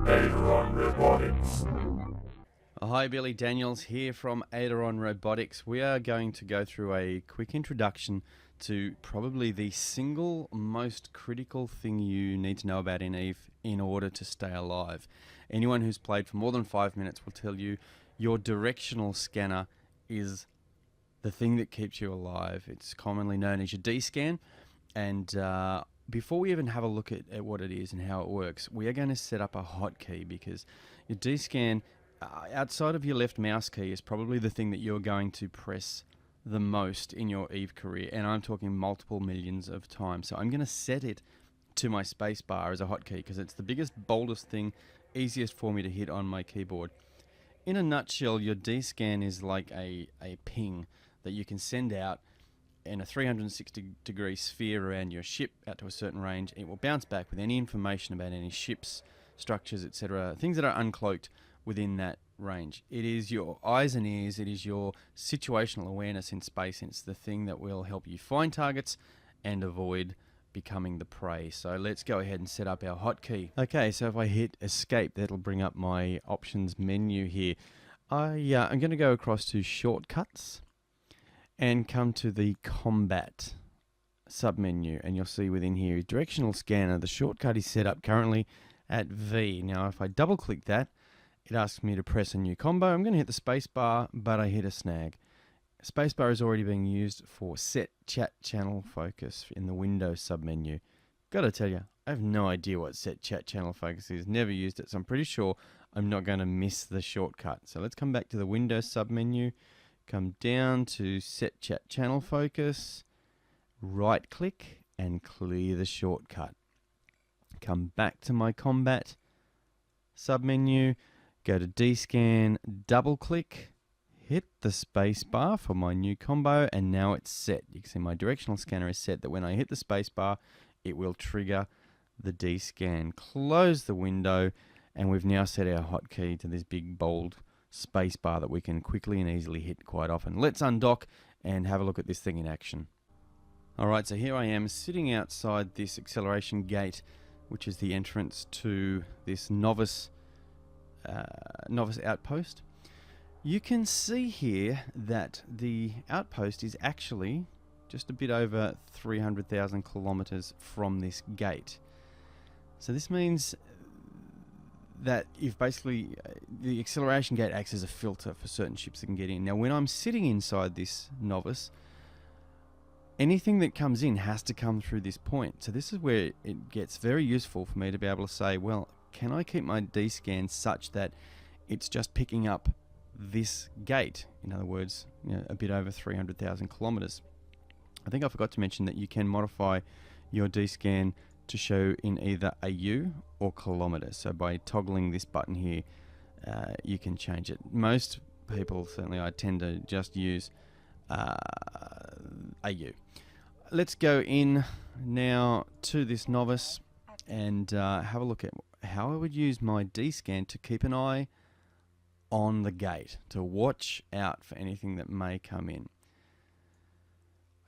Aideron Robotics. Hi, Billy Daniels here from Aideron Robotics. We are going to go through a quick introduction to probably the single most critical thing you need to know about in EVE in order to stay alive. Anyone who's played for more than 5 minutes will tell you your directional scanner is the thing that keeps you alive. It's commonly known as your DSCAN, and before we even have a look at what it is and how it works, we are going to set up a hotkey, because your DSCAN, outside of your left mouse key, is probably the thing that you're going to press the most in your EVE career, and I'm talking multiple millions of times. So I'm going to set it to my space bar as a hotkey, because it's the biggest, boldest thing, easiest for me to hit on my keyboard. In a nutshell, your DSCAN is like a ping that you can send out in a 360-degree sphere around your ship out to a certain range. It will bounce back with any information about any ships, structures, etc., things that are uncloaked within that range. It is your eyes and ears, it is your situational awareness in space, it's the thing that will help you find targets and avoid becoming the prey. So let's go ahead and set up our hotkey. Okay, so if I hit escape, that'll bring up my options menu here. I'm going to go across to shortcuts and come to the combat submenu, and you'll see within here is Directional Scanner. The shortcut is set up currently at V. Now if I double click that, it asks me to press a new combo. I'm going to hit the space bar, but I hit a snag. Spacebar is already being used for set chat channel focus in the Windows submenu. Gotta tell you, I have no idea what set chat channel focus is. Never used it, so I'm pretty sure I'm not going to miss the shortcut. So let's come back to the Windows submenu, come down to set chat channel focus, right click and clear the shortcut. Come back to my combat submenu, go to DSCAN, double click, hit the space bar for my new combo, and now it's set. You can see my directional scanner is set that when I hit the space bar, it will trigger the DSCAN. Close the window, and we've now set our hotkey to this big bold space bar that we can quickly and easily hit quite often. Let's undock and have a look at this thing in action. Alright, so here I am sitting outside this acceleration gate, which is the entrance to this novice outpost. You can see here that the outpost is actually just a bit over 300,000 kilometers from this gate. So this means that if basically the acceleration gate acts as a filter for certain ships that can get in. Now when I'm sitting inside this novice, anything that comes in has to come through this point. So this is where it gets very useful for me to be able to say, well, can I keep my DSCAN such that it's just picking up this gate? In other words, a bit over 300,000 kilometers. I think I forgot to mention that you can modify your DSCAN to show in either AU or kilometers. So by toggling this button here, you can change it. Most people, certainly I tend to just use AU. Let's go in now to this novice and have a look at how I would use my DSCAN to keep an eye on the gate, to watch out for anything that may come in.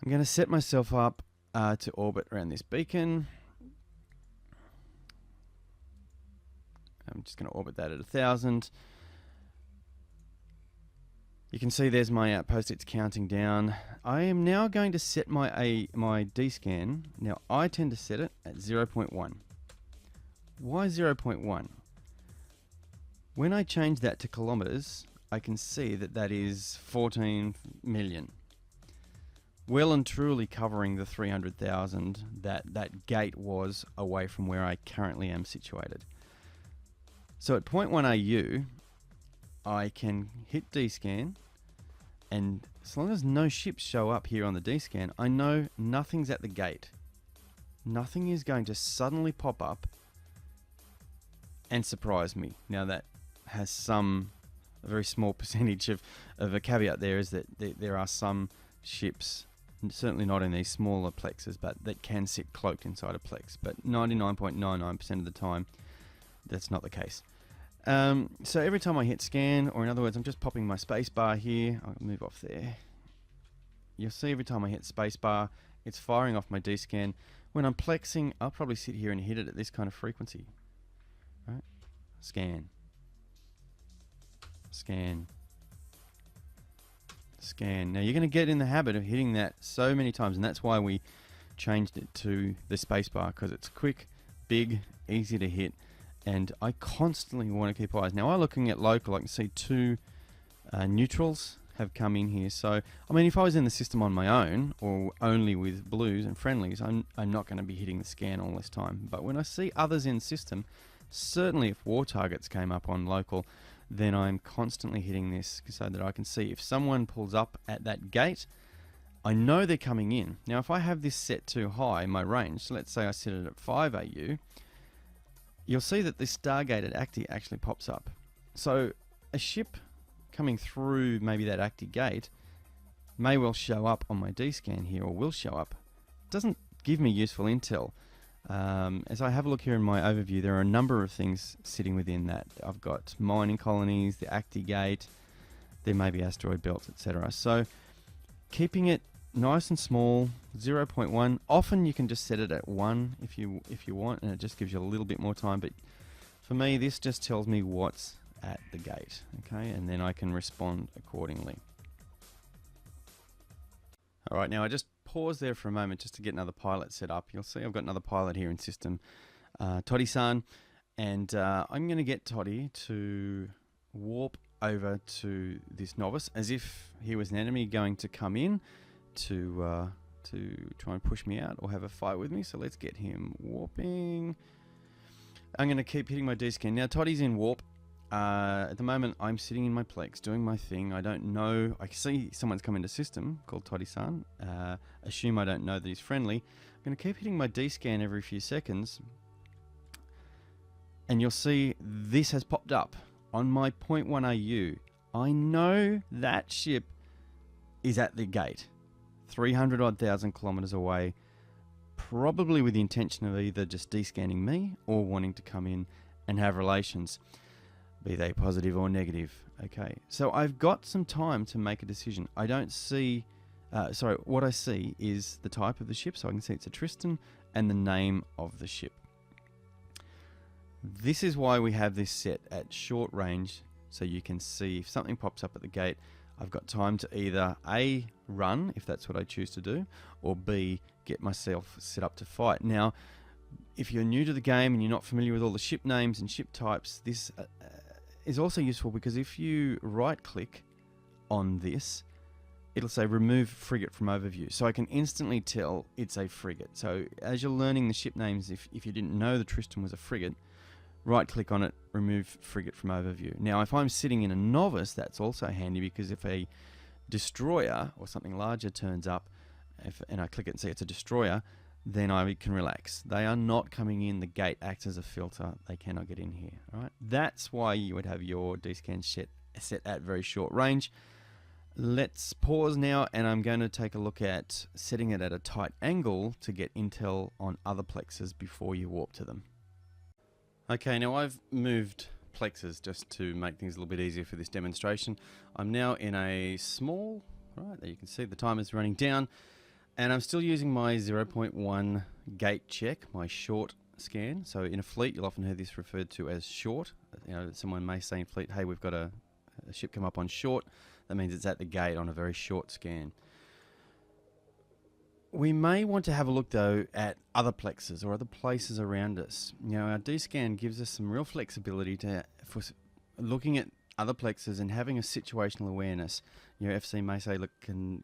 I'm going to set myself up to orbit around this beacon. I'm just going to orbit that at 1,000. You can see there's my outpost, it's counting down. I am now going to set my DSCAN. Now I tend to set it at 0.1. Why 0.1? When I change that to kilometers, I can see that that is 14 million. Well and truly covering the 300,000 that gate was away from where I currently am situated. So at 0.1 AU, I can hit DSCAN, and as long as no ships show up here on the DSCAN, I know nothing's at the gate. Nothing is going to suddenly pop up and surprise me. Now that has a very small percentage of a caveat there, is that there are some ships, certainly not in these smaller plexes, but that can sit cloaked inside a plex. But 99.99% of the time, that's not the case. So every time I hit scan, or in other words, I'm just popping my space bar here. I'll move off there. You'll see every time I hit space bar, it's firing off my DSCAN. When I'm plexing, I'll probably sit here and hit it at this kind of frequency. Right? scan, scan, scan. Now you're going to get in the habit of hitting that so many times, and that's why we changed it to the spacebar, because it's quick, big, easy to hit, and I constantly want to keep eyes. Now I'm looking at local, I can see two neutrals have come in here. So I mean, if I was in the system on my own or only with blues and friendlies, I'm not going to be hitting the scan all this time. But when I see others in system, certainly if war targets came up on local, then I'm constantly hitting this so that I can see if someone pulls up at that gate, I know they're coming in. Now if I have this set too high, my range, so let's say I set it at 5 AU, you'll see that this Stargated Acti actually pops up. So a ship coming through maybe that Acti gate may well show up on my DSCAN here, or will show up. It doesn't give me useful intel. As I have a look here in my overview, there are a number of things sitting within that. I've got mining colonies, the Acti gate, there may be asteroid belts, etc. So keeping it nice and small, 0.1. Often you can just set it at 1 if you want, and it just gives you a little bit more time. But for me, this just tells me what's at the gate, okay, and then I can respond accordingly. All right, now I just pause there for a moment just to get another pilot set up. You'll see I've got another pilot here in system, Toddy-san, and I'm going to get Toddy to warp over to this novice as if he was an enemy going to come in to try and push me out or have a fight with me. So let's get him warping. I'm going to keep hitting my DSCAN. Now Toddy's in warp. At the moment, I'm sitting in my plex doing my thing. I don't know. I see someone's come into system called Toddy-san. Assume I don't know that he's friendly. I'm going to keep hitting my DSCAN every few seconds. And you'll see this has popped up on my 0.1 AU. I know that ship is at the gate, 300 odd thousand kilometers away, probably with the intention of either just descanning me or wanting to come in and have relations, be they positive or negative. Okay, so I've got some time to make a decision. I don't see, what I see is the type of the ship, so I can see it's a Tristan and the name of the ship. This is why we have this set at short range, so you can see if something pops up at the gate, I've got time to either A, run, if that's what I choose to do, or B, get myself set up to fight. Now, if you're new to the game and you're not familiar with all the ship names and ship types, this is also useful because if you right-click on this, it'll say remove frigate from overview. So I can instantly tell it's a frigate. So as you're learning the ship names, if you didn't know the Tristan was a frigate, right-click on it, remove frigate from overview. Now, if I'm sitting in a novice, that's also handy because if a destroyer or something larger turns up, and I click it and see it's a destroyer, then I can relax. They are not coming in. The gate acts as a filter. They cannot get in here. All right. That's why you would have your DSCAN set at very short range. Let's pause now, and I'm going to take a look at setting it at a tight angle to get intel on other plexes before you warp to them. Okay, now I've moved plexes just to make things a little bit easier for this demonstration. I'm now in a small, right, there you can see the timer's running down, and I'm still using my 0.1 gate check, my short scan. So in a fleet, you'll often hear this referred to as short. You know, someone may say in fleet, hey, we've got a ship come up on short. That means it's at the gate on a very short scan. We may want to have a look, though, at other plexes or other places around us. You know, our DSCAN gives us some real flexibility for looking at other plexes and having a situational awareness. You know, FC may say, look, can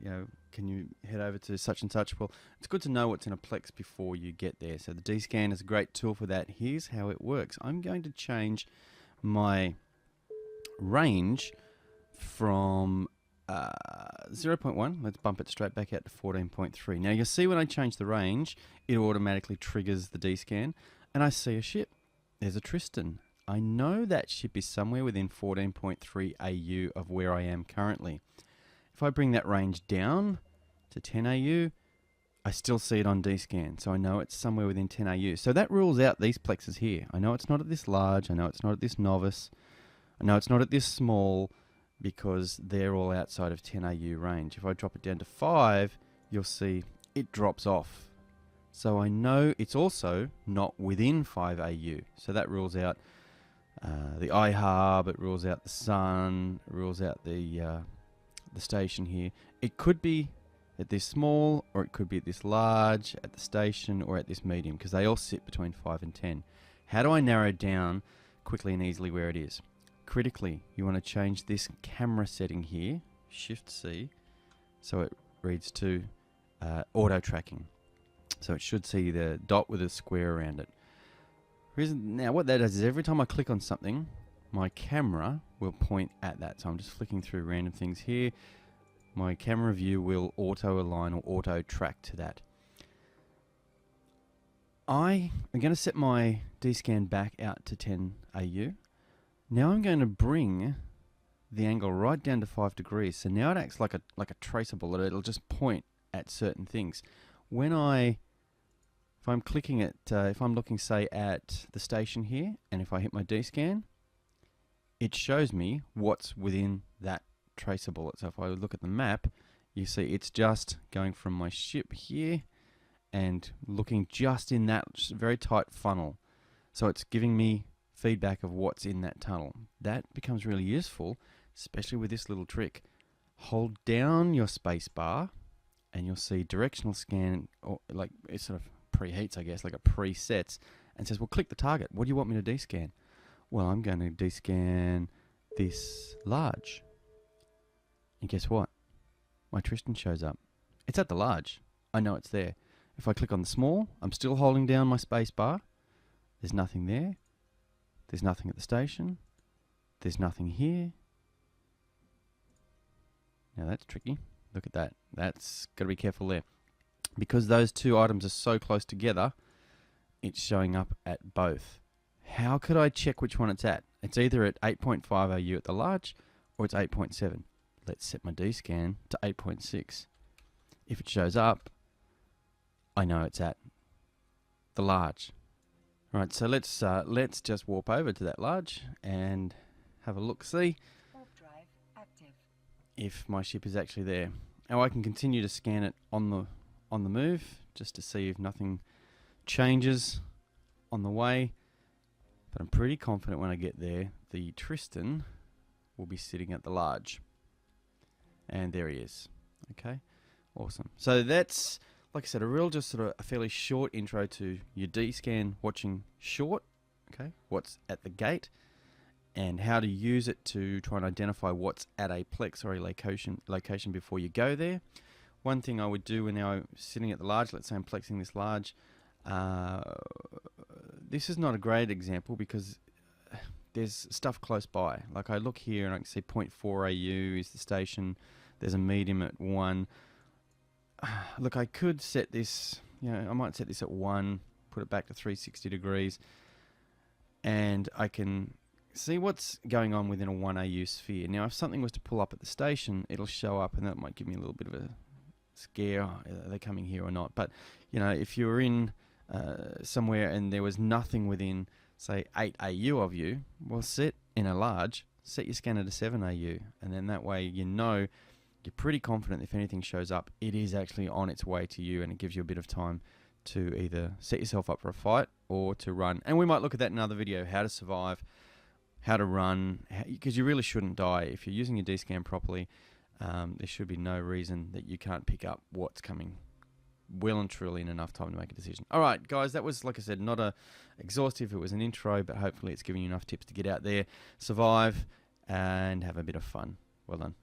you head over to such and such? Well, it's good to know what's in a plex before you get there. So the DSCAN is a great tool for that. Here's how it works. I'm going to change my range from 0.1, let's bump it straight back out to 14.3. Now you'll see when I change the range, it automatically triggers the DSCAN, and I see a ship. There's a Tristan. I know that ship is somewhere within 14.3 AU of where I am currently. If I bring that range down to 10 AU, I still see it on DSCAN, so I know it's somewhere within 10 AU. So that rules out these plexes here. I know it's not at this large, I know it's not at this novice, I know it's not at this small, because they're all outside of 10 AU range. If I drop it down to 5, you'll see it drops off. So I know it's also not within 5 AU. So that rules out the eye hub, it rules out the sun, it rules out the station here. It could be at this small, or it could be at this large, at the station, or at this medium, because they all sit between 5 and 10. How do I narrow down quickly and easily where it is? Critically, you want to change this camera setting here, Shift C, so it reads to auto tracking. So it should see the dot with a square around it. Now what that does is every time I click on something, my camera will point at that. So I'm just flicking through random things here. My camera view will auto align or auto track to that. I am going to set my DSCAN back out to 10 AU. Now I'm going to bring the angle right down to 5 degrees. So now it acts like a traceable. It'll just point at certain things. If I'm clicking at, if I'm looking, say, at the station here, and if I hit my DSCAN, it shows me what's within that traceable. So if I look at the map, you see it's just going from my ship here and looking just in that very tight funnel. So it's giving me feedback of what's in that tunnel. That becomes really useful, especially with this little trick. Hold down your space bar and you'll see Directional Scan, or like it sort of preheats, I guess, like it presets, and says, well, click the target. What do you want me to descan? Well, I'm going to descan this large. And guess what? My Tristan shows up. It's at the large. I know it's there. If I click on the small, I'm still holding down my space bar. There's nothing there. There's nothing at the station. There's nothing here. Now that's tricky. Look at that. That's got to be careful there. Because those two items are so close together, it's showing up at both. How could I check which one it's at? It's either at 8.5 AU at the large, or it's 8.7. Let's set my DSCAN to 8.6. If it shows up, I know it's at the large. All right, so let's just warp over to that large and have a look. See Drive active. If my ship is actually there. Now I can continue to scan it on the move, just to see if nothing changes on the way. But I'm pretty confident when I get there, the Tristan will be sitting at the large. And there he is. Okay, awesome. So that's, like I said, a real just sort of a fairly short intro to your DSCAN watching short, okay, what's at the gate, and how to use it to try and identify what's at a plex or a location before you go there. One thing I would do when I'm sitting at the large, let's say I'm plexing this large, this is not a great example because there's stuff close by. Like I look here and I can see 0.4 AU is the station. There's a medium at 1. Look, I could set this, I might set this at 1, put it back to 360 degrees, and I can see what's going on within a 1 AU sphere. Now, if something was to pull up at the station, it'll show up, and that might give me a little bit of a scare. Are they coming here or not? But, if you were in somewhere and there was nothing within, say, 8 AU of you, well, set in a large, set your scanner to 7 AU, and then that way you're pretty confident if anything shows up, it is actually on its way to you, and it gives you a bit of time to either set yourself up for a fight or to run. And we might look at that in another video, how to survive, how to run, because you really shouldn't die. If you're using your DSCAN properly, there should be no reason that you can't pick up what's coming well and truly in enough time to make a decision. All right, guys, that was, like I said, not exhaustive. It was an intro, but hopefully it's giving you enough tips to get out there, survive, and have a bit of fun. Well done.